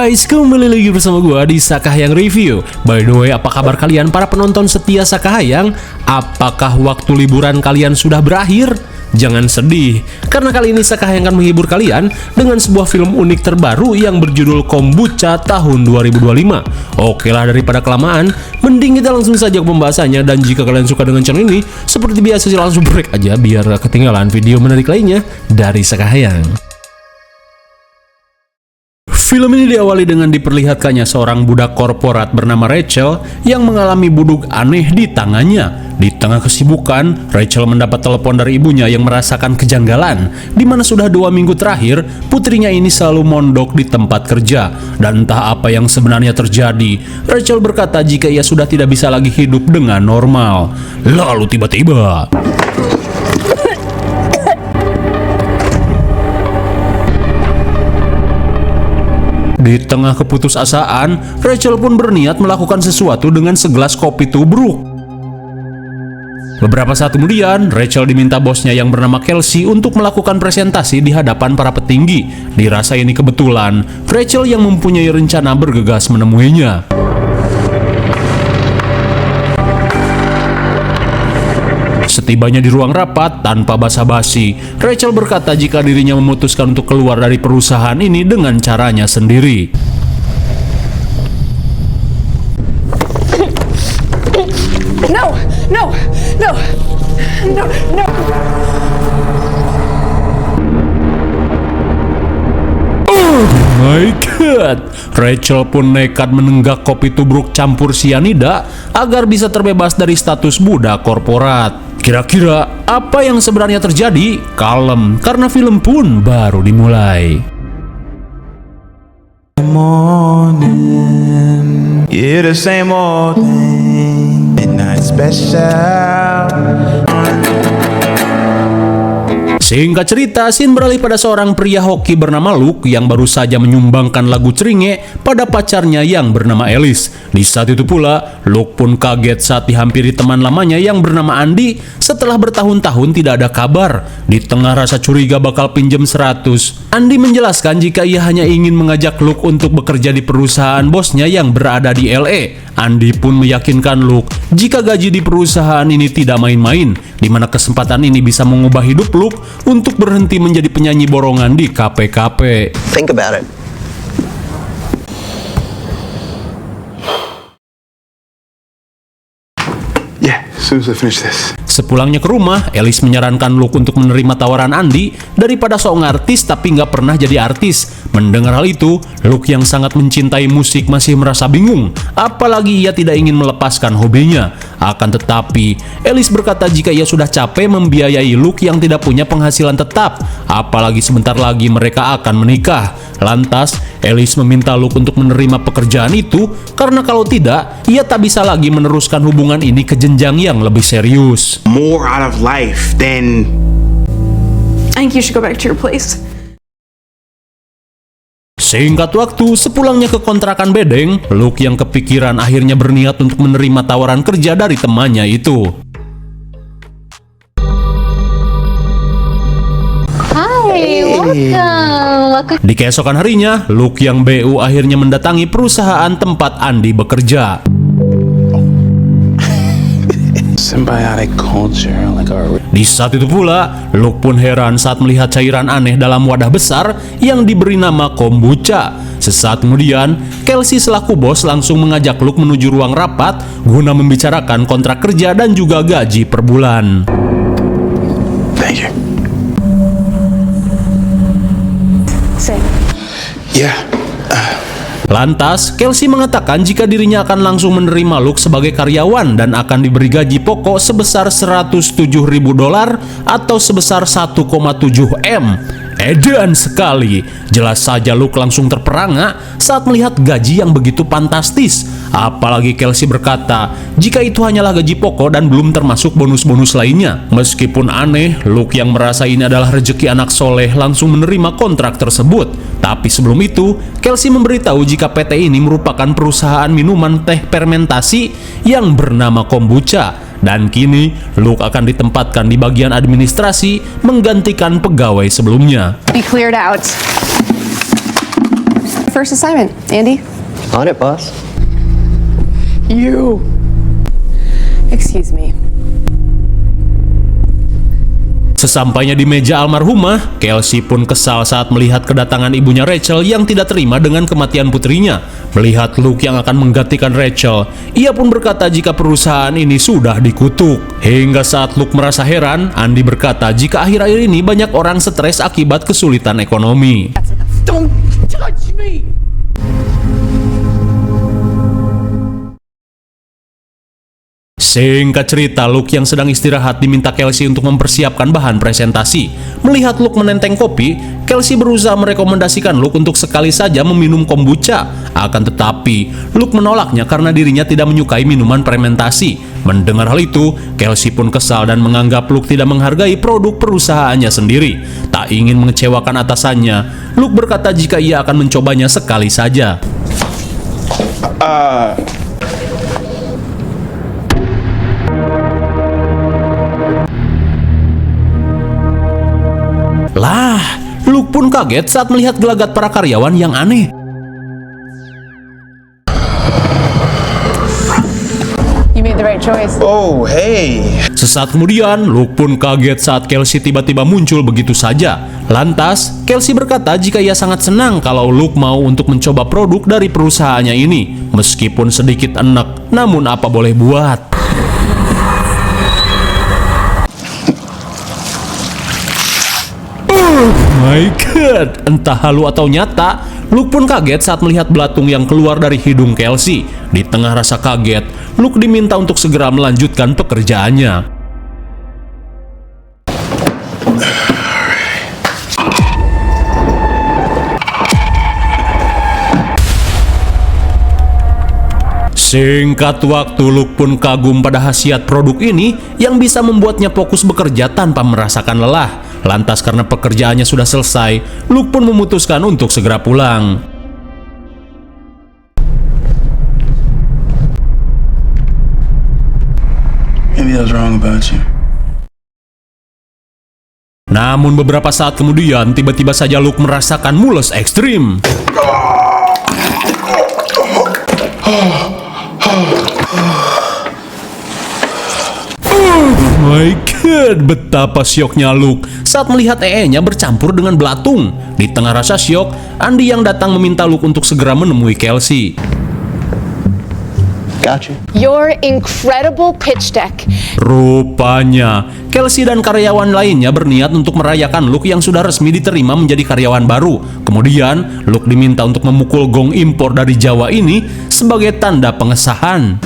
guys, kembali lagi bersama gua di Sakahayang Review. By the way, apa kabar kalian para penonton setia Sakahayang? Apakah waktu liburan kalian sudah berakhir? Jangan sedih, karena kali ini Sakahayang akan menghibur kalian dengan sebuah film unik terbaru yang berjudul Kombucha tahun 2025. Oke lah, daripada kelamaan, mending kita langsung saja ke pembahasannya. Dan jika kalian suka dengan channel ini, seperti biasa sih langsung break aja biar gak ketinggalan video menarik lainnya dari Sakahayang. Film ini diawali dengan diperlihatkannya seorang budak korporat bernama Rachel yang mengalami buduk aneh di tangannya. Di tengah kesibukan, Rachel mendapat telepon dari ibunya yang merasakan kejanggalan, di mana sudah 2 minggu terakhir putrinya ini selalu mondok di tempat kerja. Dan entah apa yang sebenarnya terjadi, Rachel berkata jika ia sudah tidak bisa lagi hidup dengan normal. Lalu tiba-tiba di tengah keputusasaan, Rachel pun berniat melakukan sesuatu dengan segelas kopi tubruk. Beberapa saat kemudian, Rachel diminta bosnya yang bernama Kelsey untuk melakukan presentasi di hadapan para petinggi. Dirasa ini kebetulan, Rachel yang mempunyai rencana bergegas menemuinya. Setibanya di ruang rapat, tanpa basa-basi, Rachel berkata jika dirinya memutuskan untuk keluar dari perusahaan ini dengan caranya sendiri. No, no, no, no, no. Oh my god, Rachel pun nekat menenggak kopi tubruk campur sianida agar bisa terbebas dari status budak korporat. Kira-kira apa yang sebenarnya terjadi? Kalem, karena film pun baru dimulai. Morning, yeah, the same old thing. Midnight special. Singkat cerita, scene beralih pada seorang pria hoki bernama Luke yang baru saja menyumbangkan lagu Ceringe pada pacarnya yang bernama Alice. Di saat itu pula, Luke pun kaget saat dihampiri teman lamanya yang bernama Andy setelah bertahun-tahun tidak ada kabar. Di tengah rasa curiga bakal pinjam 100, Andy menjelaskan jika ia hanya ingin mengajak Luke untuk bekerja di perusahaan bosnya yang berada di LA. Andy pun meyakinkan Luke jika gaji di perusahaan ini tidak main-main, di mana kesempatan ini bisa mengubah hidup Luke untuk berhenti menjadi penyanyi borongan di KPKP. Think about it. Yeah, as soon as I finish this. Sepulangnya ke rumah, Alice menyarankan Luke untuk menerima tawaran Andy daripada seorang artis tapi nggak pernah jadi artis. Mendengar hal itu, Luke yang sangat mencintai musik masih merasa bingung, apalagi ia tidak ingin melepaskan hobinya. Akan tetapi, Alice berkata jika ia sudah capek membiayai Luke yang tidak punya penghasilan tetap, apalagi sebentar lagi mereka akan menikah. Lantas, Alice meminta Luke untuk menerima pekerjaan itu, karena kalau tidak, ia tak bisa lagi meneruskan hubungan ini ke jenjang yang lebih serius. More out of life than. I think you should go back to your place. Singkat waktu, sepulangnya ke kontrakan bedeng, Luke yang kepikiran akhirnya berniat untuk menerima tawaran kerja dari temannya itu. Hi, welcome. Di keesokan harinya, Luke yang BU akhirnya mendatangi perusahaan tempat Andy bekerja. Symbiotic culture, like our. Di saat itu pula, Luke pun heran saat melihat cairan aneh dalam wadah besar yang diberi nama kombucha. Sesaat kemudian, Kelsey selaku bos langsung mengajak Luke menuju ruang rapat guna membicarakan kontrak kerja dan juga gaji per bulan. Thank you. Say. Yeah. Lantas, Kelsey mengatakan jika dirinya akan langsung menerima Luke sebagai karyawan dan akan diberi gaji pokok sebesar $107.000 atau sebesar 1,7 M. Edan sekali. Jelas saja Luke langsung terperangah saat melihat gaji yang begitu fantastis. Apalagi Kelsey berkata jika itu hanyalah gaji pokok dan belum termasuk bonus-bonus lainnya. Meskipun aneh, Luke yang merasa ini adalah rezeki anak soleh langsung menerima kontrak tersebut. Tapi sebelum itu, Kelsey memberitahu jika PT ini merupakan perusahaan minuman teh fermentasi yang bernama Kombucha. Dan kini, Luke akan ditempatkan di bagian administrasi menggantikan pegawai sebelumnya. Be cleared out. first assignment, Andy? On it, boss. You. Excuse me. Sesampainya di meja almarhumah, Kelsey pun kesal saat melihat kedatangan ibunya Rachel yang tidak terima dengan kematian putrinya. Melihat Luke yang akan menggantikan Rachel, ia pun berkata jika perusahaan ini sudah dikutuk. Hingga saat Luke merasa heran, Andy berkata jika akhir-akhir ini banyak orang stres akibat kesulitan ekonomi. Don't touch me! Singkat cerita, Luke yang sedang istirahat diminta Kelsey untuk mempersiapkan bahan presentasi. Melihat Luke menenteng kopi, Kelsey berusaha merekomendasikan Luke untuk sekali saja meminum kombucha. Akan tetapi, Luke menolaknya karena dirinya tidak menyukai minuman fermentasi. Mendengar hal itu, Kelsey pun kesal dan menganggap Luke tidak menghargai produk perusahaannya sendiri. Tak ingin mengecewakan atasannya, Luke berkata jika ia akan mencobanya sekali saja. Lah, Luke pun kaget saat melihat gelagat para karyawan yang aneh. You made the right choice. Oh, hey. Sesaat kemudian, Luke pun kaget saat Kelsey tiba-tiba muncul begitu saja. Lantas, Kelsey berkata jika ia sangat senang kalau Luke mau untuk mencoba produk dari perusahaannya ini. Meskipun sedikit enek, namun apa boleh buat. My God, entah halu atau nyata, Luke pun kaget saat melihat belatung yang keluar dari hidung Kelsey. Di tengah rasa kaget, Luke diminta untuk segera melanjutkan pekerjaannya. Singkat waktu, Luke pun kagum pada khasiat produk ini yang bisa membuatnya fokus bekerja tanpa merasakan lelah. Lantas karena pekerjaannya sudah selesai, Luke pun memutuskan untuk segera pulang. Maybe I was wrong about you. Namun beberapa saat kemudian, tiba-tiba saja Luke merasakan mules ekstrim. Oh my God, betapa syoknya Luke saat melihat EE-nya bercampur dengan belatung. Di tengah rasa syok, Andy yang datang meminta Luke untuk segera menemui Kelsey. Gotcha. Your incredible pitch deck. Rupanya, Kelsey dan karyawan lainnya berniat untuk merayakan Luke yang sudah resmi diterima menjadi karyawan baru. Kemudian, Luke diminta untuk memukul gong impor dari Jawa ini sebagai tanda pengesahan.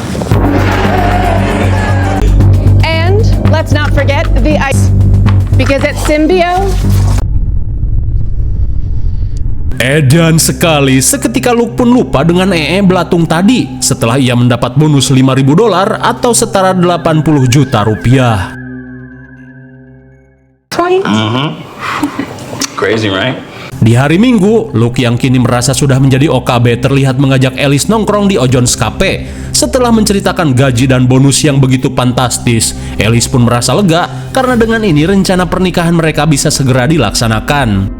And let's not forget the ice. Because at Symbio, Edan sekali, seketika Luke pun lupa dengan EE belatung tadi setelah ia mendapat bonus $5.000 atau setara 80 juta rupiah. Crazy, right? Di hari Minggu, Luke yang kini merasa sudah menjadi OKB terlihat mengajak Alice nongkrong di Ojon's Cafe. Setelah menceritakan gaji dan bonus yang begitu fantastis, Alice pun merasa lega karena dengan ini rencana pernikahan mereka bisa segera dilaksanakan.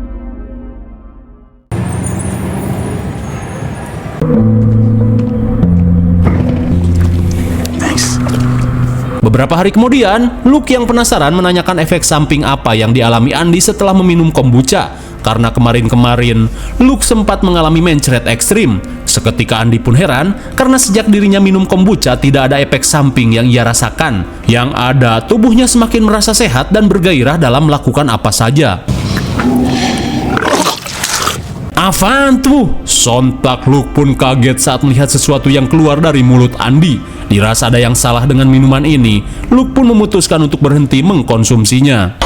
Beberapa hari kemudian, Luke yang penasaran menanyakan efek samping apa yang dialami Andy setelah meminum kombucha. Karena kemarin-kemarin, Luke sempat mengalami mencret ekstrim. Seketika Andy pun heran, karena sejak dirinya minum kombucha tidak ada efek samping yang ia rasakan. Yang ada, tubuhnya semakin merasa sehat dan bergairah dalam melakukan apa saja. Apaan tuh? Sontak Luke pun kaget saat melihat sesuatu yang keluar dari mulut Andy. Dirasa ada yang salah dengan minuman ini, Luke pun memutuskan untuk berhenti mengkonsumsinya.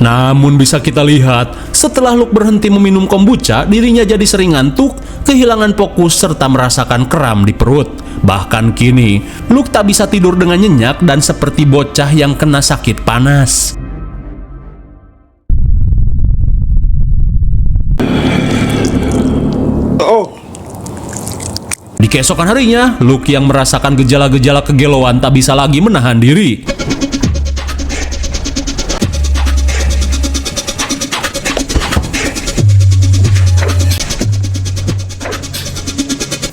Namun bisa kita lihat, setelah Luke berhenti meminum kombucha, dirinya jadi sering ngantuk, kehilangan fokus, serta merasakan kram di perut. Bahkan kini, Luke tak bisa tidur dengan nyenyak dan seperti bocah yang kena sakit panas. Di keesokan harinya, Luke yang merasakan gejala-gejala kegeloan tak bisa lagi menahan diri.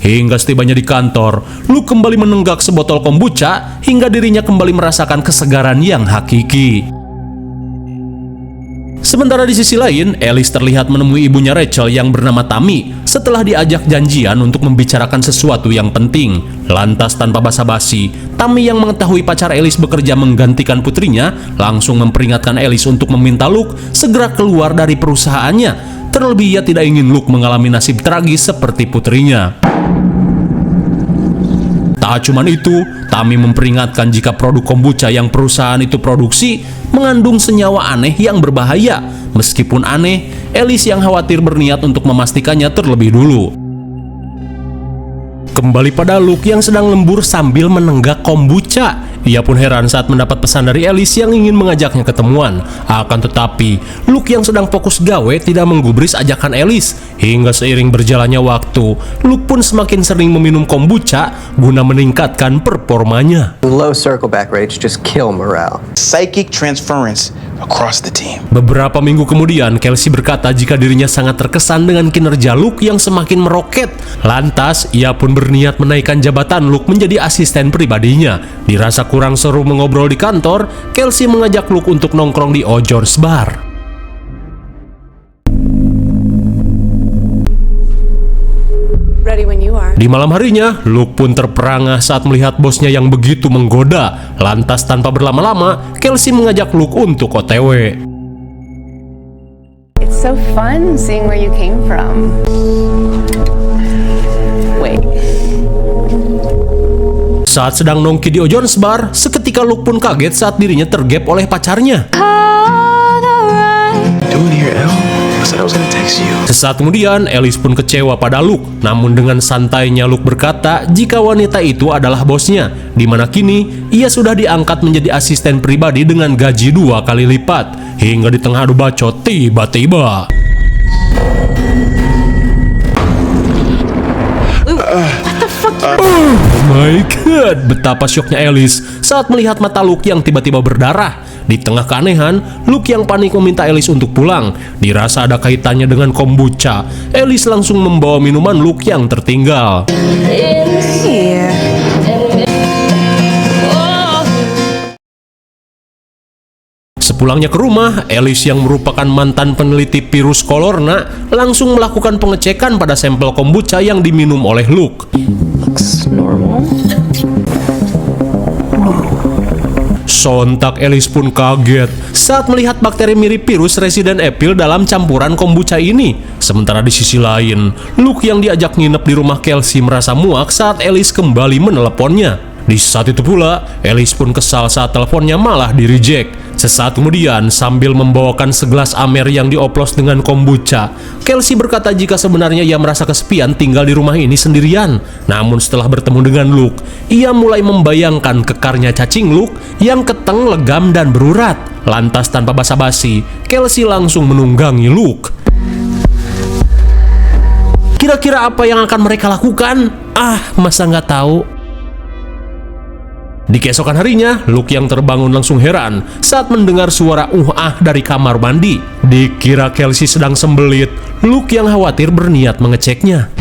Hingga setibanya di kantor, Luke kembali menenggak sebotol kombucha hingga dirinya kembali merasakan kesegaran yang hakiki. Sementara di sisi lain, Alice terlihat menemui ibunya Rachel yang bernama Tammy setelah diajak janjian untuk membicarakan sesuatu yang penting. Lantas tanpa basa-basi, Tammy yang mengetahui pacar Alice bekerja menggantikan putrinya langsung memperingatkan Alice untuk meminta Luke segera keluar dari perusahaannya. Terlebih ia tidak ingin Luke mengalami nasib tragis seperti putrinya. Tak cuma itu, Tammy memperingatkan jika produk kombucha yang perusahaan itu produksi mengandung senyawa aneh yang berbahaya. Meskipun aneh, Alice yang khawatir berniat untuk memastikannya terlebih dulu. Kembali pada Luke yang sedang lembur sambil menenggak kombucha. Ia pun heran saat mendapat pesan dari Alice yang ingin mengajaknya ketemuan. Akan tetapi, Luke yang sedang fokus gawe tidak menggubris ajakan Alice. Hingga seiring berjalannya waktu, Luke pun semakin sering meminum kombucha guna meningkatkan performanya. Low circle back rates just kill morale. Psychic transference across the team. Beberapa minggu kemudian, Kelsey berkata jika dirinya sangat terkesan dengan kinerja Luke yang semakin meroket. Lantas, ia pun berniat menaikkan jabatan Luke menjadi asisten pribadinya. Dirasa kurang seru mengobrol di kantor, Kelsey mengajak Luke untuk nongkrong di O'Jour's Bar. Ready when you are. Di malam harinya, Luke pun terperangah saat melihat bosnya yang begitu menggoda. Lantas tanpa berlama-lama, Kelsey mengajak Luke untuk OTW. It's so fun seeing where you came from. Wait. Saat sedang nongki di O'Jour's Bar, seketika Luke pun kaget saat dirinya tergap oleh pacarnya. Doing here, El? I said I was gonna text you. Sesaat kemudian, Alice pun kecewa pada Luke. Namun dengan santainya Luke berkata jika wanita itu adalah bosnya, di mana kini ia sudah diangkat menjadi asisten pribadi dengan gaji 2 kali lipat. Hingga di tengah adu bacot, tiba-tiba oh my god, betapa syoknya Alice saat melihat mata Luke yang tiba-tiba berdarah. Di tengah keanehan, Luke yang panik meminta Alice untuk pulang. Dirasa ada kaitannya dengan kombucha, Alice langsung membawa minuman Luke yang tertinggal. Sepulangnya ke rumah, Alice yang merupakan mantan peneliti virus Colorna langsung melakukan pengecekan pada sampel kombucha yang diminum oleh Luke. Sontak Alice pun kaget saat melihat bakteri mirip virus Resident Evil dalam campuran kombucha ini. Sementara di sisi lain, Luke yang diajak nginep di rumah Kelsey merasa muak saat Alice kembali meneleponnya. Di saat itu pula, Alice pun kesal saat teleponnya malah di-reject. Sesaat kemudian, sambil membawakan segelas amer yang dioplos dengan kombucha, Kelsey berkata jika sebenarnya ia merasa kesepian tinggal di rumah ini sendirian. Namun setelah bertemu dengan Luke, ia mulai membayangkan kekarnya cacing Luke yang keteng, legam, dan berurat. Lantas tanpa basa-basi, Kelsey langsung menunggangi Luke. Kira-kira apa yang akan mereka lakukan? Masa nggak tahu? Di keesokan harinya, Luke yang terbangun langsung heran saat mendengar suara dari kamar mandi. Dikira Kelsey sedang sembelit, Luke yang khawatir berniat mengeceknya.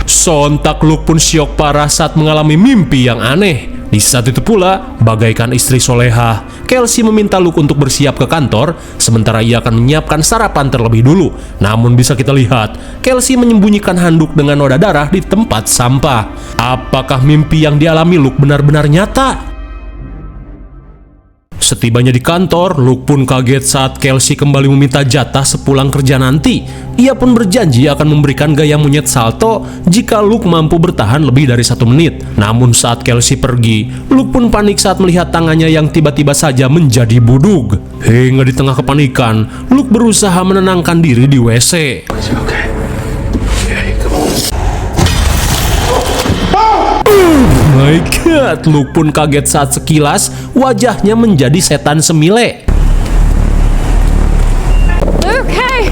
Sontak Luke pun syok parah saat mengalami mimpi yang aneh. Di saat itu pula, bagaikan istri soleha, Kelsey meminta Luke untuk bersiap ke kantor, sementara ia akan menyiapkan sarapan terlebih dulu. Namun bisa kita lihat, Kelsey menyembunyikan handuk dengan noda darah di tempat sampah. Apakah mimpi yang dialami Luke benar-benar nyata? Setibanya di kantor, Luke pun kaget saat Kelsey kembali meminta jatah sepulang kerja nanti. Ia pun berjanji akan memberikan gaya monyet salto jika Luke mampu bertahan lebih dari 1 menit. Namun saat Kelsey pergi, Luke pun panik saat melihat tangannya yang tiba-tiba saja menjadi budug. Hingga di tengah kepanikan, Luke berusaha menenangkan diri di WC. my god, Luke pun kaget saat sekilas wajahnya menjadi setan semile. Luke, hey!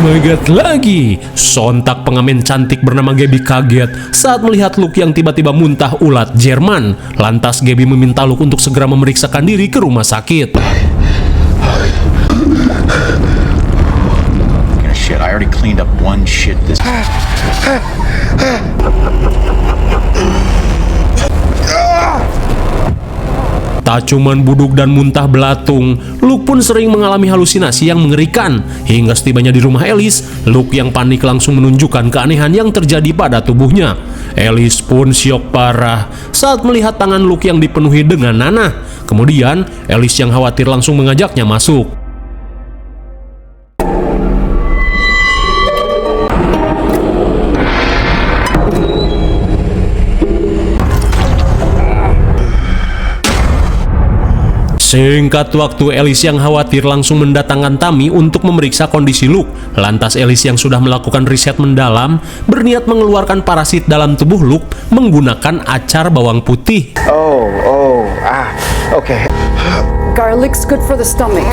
My god lagi. Sontak pengamen cantik bernama Gabby kaget saat melihat Luke yang tiba-tiba muntah ulat Jerman. Lantas Gabby meminta Luke untuk segera memeriksakan diri ke rumah sakit. Shit, I already cleaned up one shit this. Tak cuman buduk dan muntah belatung, Luke pun sering mengalami halusinasi yang mengerikan. Hingga setibanya di rumah Alice, Luke yang panik langsung menunjukkan keanehan yang terjadi pada tubuhnya. Alice pun syok parah saat melihat tangan Luke yang dipenuhi dengan nanah. Kemudian, Alice yang khawatir langsung mengajaknya masuk. Singkat waktu, Alice yang khawatir langsung mendatangkan Tammy untuk memeriksa kondisi Luke. Lantas Alice yang sudah melakukan riset mendalam berniat mengeluarkan parasit dalam tubuh Luke menggunakan acar bawang putih. Okay. Garlic's good for the stomach.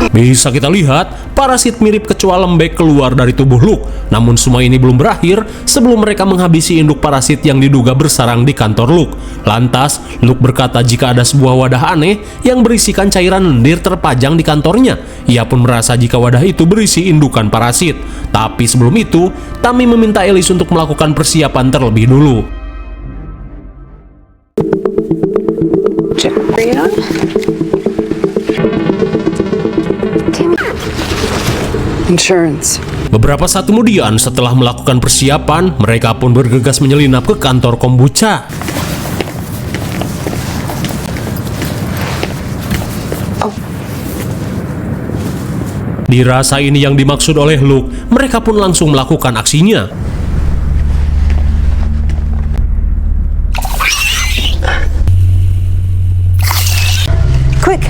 Bisa kita lihat, parasit mirip kecoa lembek keluar dari tubuh Luke. Namun semua ini belum berakhir sebelum mereka menghabisi induk parasit yang diduga bersarang di kantor Luke. Lantas, Luke berkata jika ada sebuah wadah aneh yang berisikan cairan lendir terpajang di kantornya. Ia pun merasa jika wadah itu berisi indukan parasit. Tapi sebelum itu, Tammy meminta Alice untuk melakukan persiapan terlebih dulu. Insurance. Beberapa saat kemudian, setelah melakukan persiapan, mereka pun bergegas menyelinap ke kantor kombucha. Dirasa ini yang dimaksud oleh Luke, mereka pun langsung melakukan aksinya. Quick.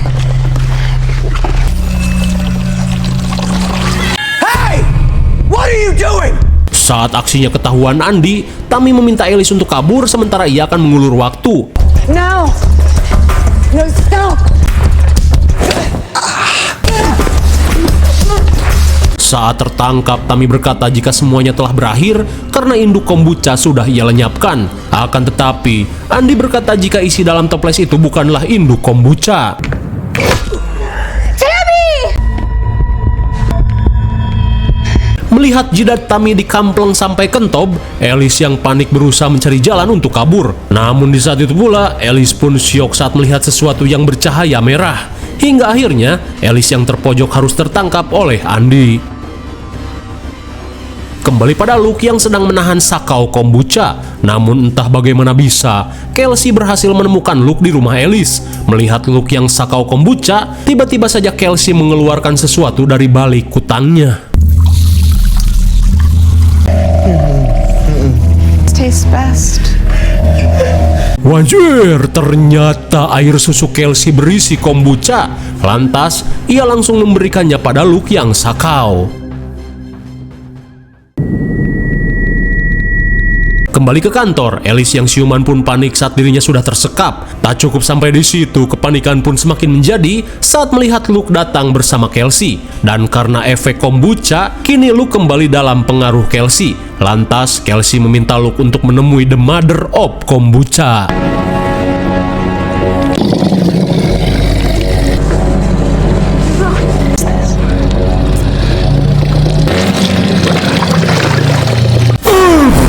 Saat aksinya ketahuan Andy, Tammy meminta Alice untuk kabur sementara ia akan mengulur waktu. No! No, stop! Saat tertangkap, Tammy berkata jika semuanya telah berakhir karena induk kombucha sudah ia lenyapkan. Akan tetapi, Andy berkata jika isi dalam toples itu bukanlah induk kombucha. Melihat jidat Tammy dikampleng sampai kentob, Alice yang panik berusaha mencari jalan untuk kabur. Namun di saat itu pula, Alice pun syok saat melihat sesuatu yang bercahaya merah. Hingga akhirnya, Alice yang terpojok harus tertangkap oleh Andy. Kembali pada Luke yang sedang menahan sakau kombucha. Namun entah bagaimana bisa, Kelsey berhasil menemukan Luke di rumah Alice. Melihat Luke yang sakau kombucha, tiba-tiba saja Kelsey mengeluarkan sesuatu dari balik kutangnya. Tastes best. Wajir, ternyata air susu Kelsey berisi kombucha. Lantas, ia langsung memberikannya pada Luke yang sakau. Kembali ke kantor, Alice yang siuman pun panik saat dirinya sudah tersekap. Tak cukup sampai di situ, kepanikan pun semakin menjadi saat melihat Luke datang bersama Kelsey. Dan karena efek kombucha, kini Luke kembali dalam pengaruh Kelsey. Lantas, Kelsey meminta Luke untuk menemui the mother of kombucha.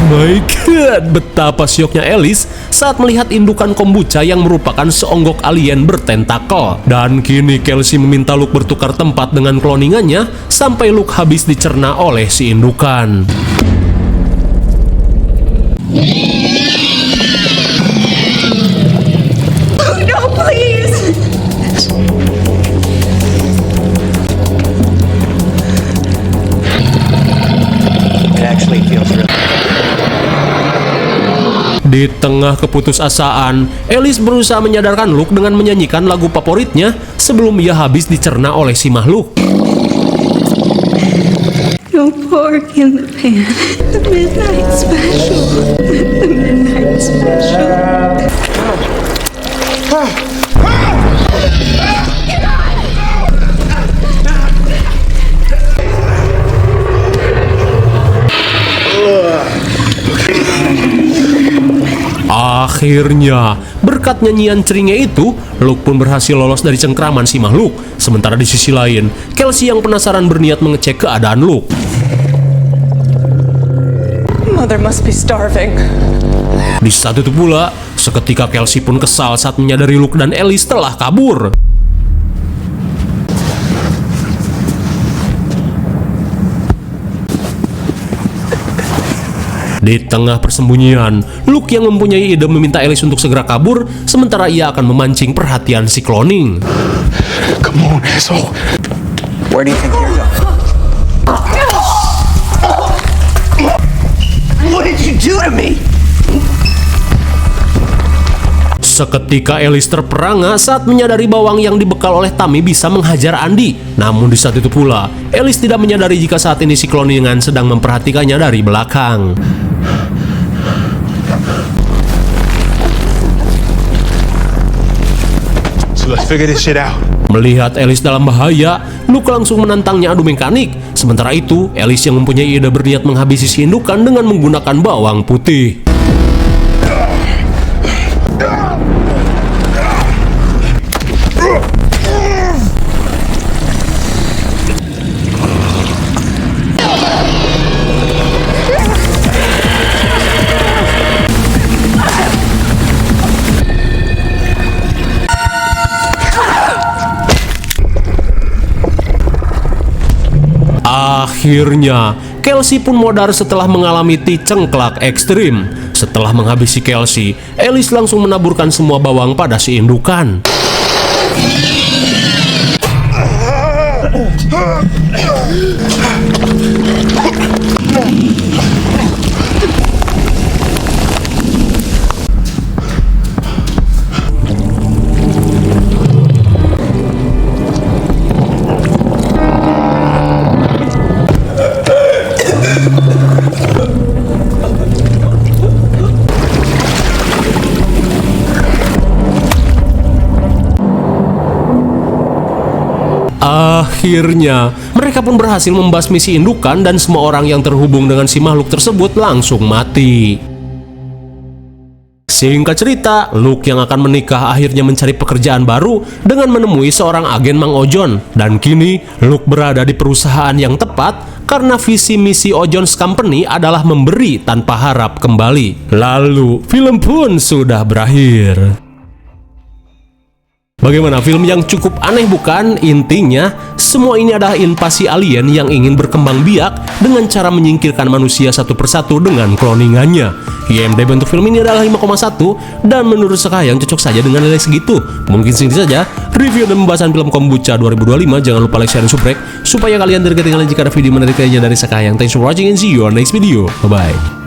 My god, betapa syoknya Alice saat melihat indukan kombucha yang merupakan seonggok alien bertentakel. Dan kini Kelsey meminta Luke bertukar tempat dengan cloningannya sampai Luke habis dicerna oleh si indukan. No, please! It actually feels really. Di tengah keputusasaan, Alice berusaha menyadarkan Luke dengan menyanyikan lagu favoritnya sebelum ia habis dicerna oleh si makhluk. no pork in the pan. The midnight special. The midnight special. Akhirnya, berkat nyanyian ceringnya itu, Luke pun berhasil lolos dari cengkraman si makhluk. Sementara di sisi lain, Kelsey yang penasaran berniat mengecek keadaan Luke. Mother must be starving. Di saat itu pula, seketika Kelsey pun kesal saat menyadari Luke dan Ellie telah kabur. Di tengah persembunyian, Luke yang mempunyai ide meminta Alice untuk segera kabur, sementara ia akan memancing perhatian si cloning. Come on, asshole. Where do you think you're going? What did you do to me? Seketika Alice terperangah saat menyadari bawang yang dibekal oleh Tammy bisa menghajar Andy. Namun di saat itu pula, Alice tidak menyadari jika saat ini si cloningan sedang memperhatikannya dari belakang. So let's figure this shit out. Melihat Alice dalam bahaya, Luke langsung menantangnya adu mekanik. Sementara itu, Alice yang mempunyai ide berniat menghabisi si indukan dengan menggunakan bawang putih. Akhirnya, Kelsey pun modar setelah mengalami cengklak ekstrim. Setelah menghabisi Kelsey, Alice langsung menaburkan semua bawang pada si indukan. Akhirnya, mereka pun berhasil membasmi si indukan dan semua orang yang terhubung dengan si makhluk tersebut langsung mati. Singkat cerita, Luke yang akan menikah akhirnya mencari pekerjaan baru dengan menemui seorang agen Mang Ojon. Dan kini, Luke berada di perusahaan yang tepat karena visi misi Ojon's Company adalah memberi tanpa harap kembali. Lalu, film pun sudah berakhir. Bagaimana, film yang cukup aneh bukan? Intinya, semua ini adalah invasi alien yang ingin berkembang biak dengan cara menyingkirkan manusia satu persatu dengan cloningannya. IMDb untuk film ini adalah 5,1 dan menurut Sekayang cocok saja dengan nilai segitu. Mungkin segitu saja review dan pembahasan film Kombucha 2025. Jangan lupa like, share, dan subscribe supaya kalian tidak ketinggalan jika ada video menarik lainnya dari Sekayang. Thanks for watching and see you on next video. Bye-bye.